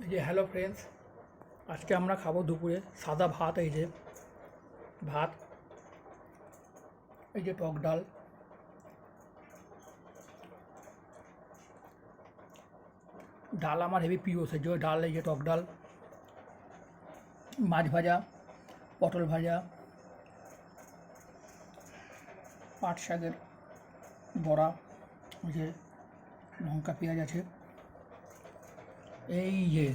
এই যে hello friends, আজকে আমরা খাবো দুপুরে সাদা ভাত। এই যে ভাত, এই যে টক ডাল, ডাল আমার হেভি প্রিয়, সে যে ডাল, এই যে টক ডাল, মাছ ভাজা, পটল ভাজা, পাট শাকের বড়া, ওই যে লঙ্কা পেঁয়াজ আছে, এই যে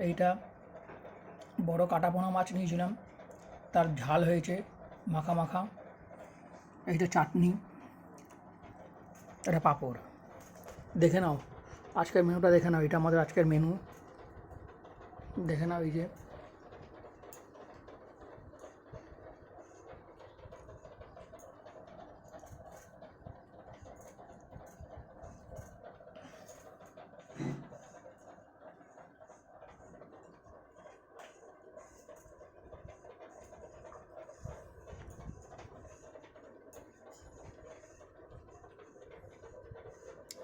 এইটা বড় কাটাপোনা মাছ নিয়েছিলাম, তার ঝাল হয়েছে মাখা মাখা, এইটা চাটনি, এটা পাঁপড়। দেখে নাও আজকের মেনুটা, দেখে নাও, এটা আমাদের আজকের মেনু। দেখে নাও এই যে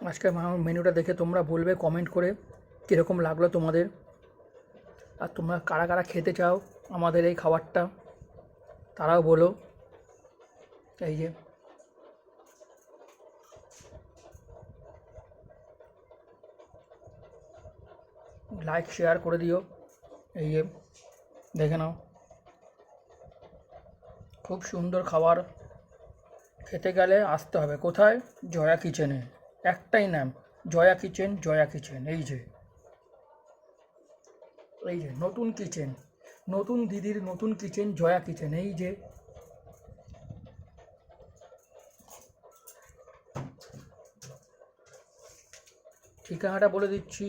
আজকের মেনুটা দেখে তোমরা বলবে কমেন্ট করে কীরকম লাগলো তোমাদের, আর তোমরা কারা কারা খেতে চাও আমাদের এই খাবারটা তারাও বলো। এই যে লাইক শেয়ার করে দিও। এই যে দেখে নাও, খুব সুন্দর খাবার। খেতে গেলে আসতে হবে কোথায়? জয়া কিচেনে। একটাই নাম, জয়া কিচেন, জয়া কিচেন। এই যে নতুন কিচেন, নতুন দিদির নতুন কিচেন, জয়া কিচেন। এই যে ঠিকানাটা বলে দিচ্ছি,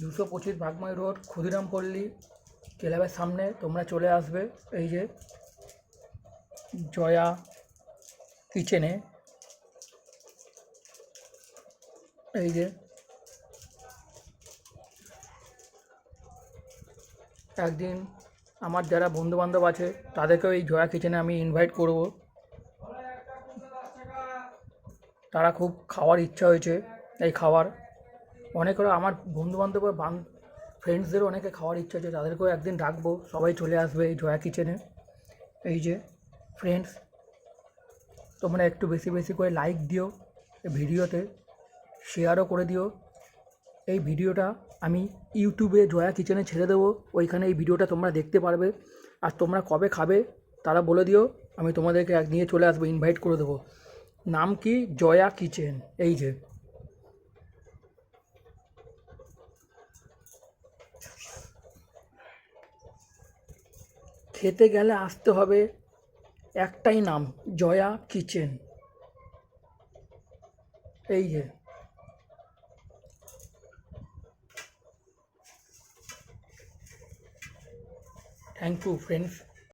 225 বাগমাই রোড, ক্ষুদিরামপল্লী ক্লাবের সামনে তোমরা চলে আসবে। এই যে জয়া কিচেনে। এই যে একদিন আমার যারা বন্ধুবান্ধব আছে তাদেরকেও এই জয়া কিচেনে আমি ইনভাইট করব। তারা খুব খাওয়ার ইচ্ছা হয়েছে এই খাবার। অনেকেরও আমার বন্ধুবান্ধব ফ্রেন্ডসদেরও অনেকে খাওয়ার ইচ্ছা আছে, তাদেরকেও একদিন ডাকবো, সবাই চলে আসবে এই জয়া কিচেনে। এই যে ফ্রেন্ডস, তোমরা একটু বেশি বেশি করে লাইক দিও এই ভিডিওতে, শেয়ারও করে দিও। এই ভিডিওটা আমি ইউটিউবে জয়া কিচেনে ছেড়ে দেবো, ওইখানে এই ভিডিওটা তোমরা দেখতে পারবে। আর তোমরা কবে খাবে তারা বলে দিও, আমি তোমাদেরকে নিয়ে চলে আসবো, ইনভাইট করে দেবো। নাম কি? জয়া কিচেন। এই যে খেতে গেলে আসতে হবে, একটাই নাম, জয়া কিচেন। এই যে থ্যাংক ইউ ফ্রেন্ডস।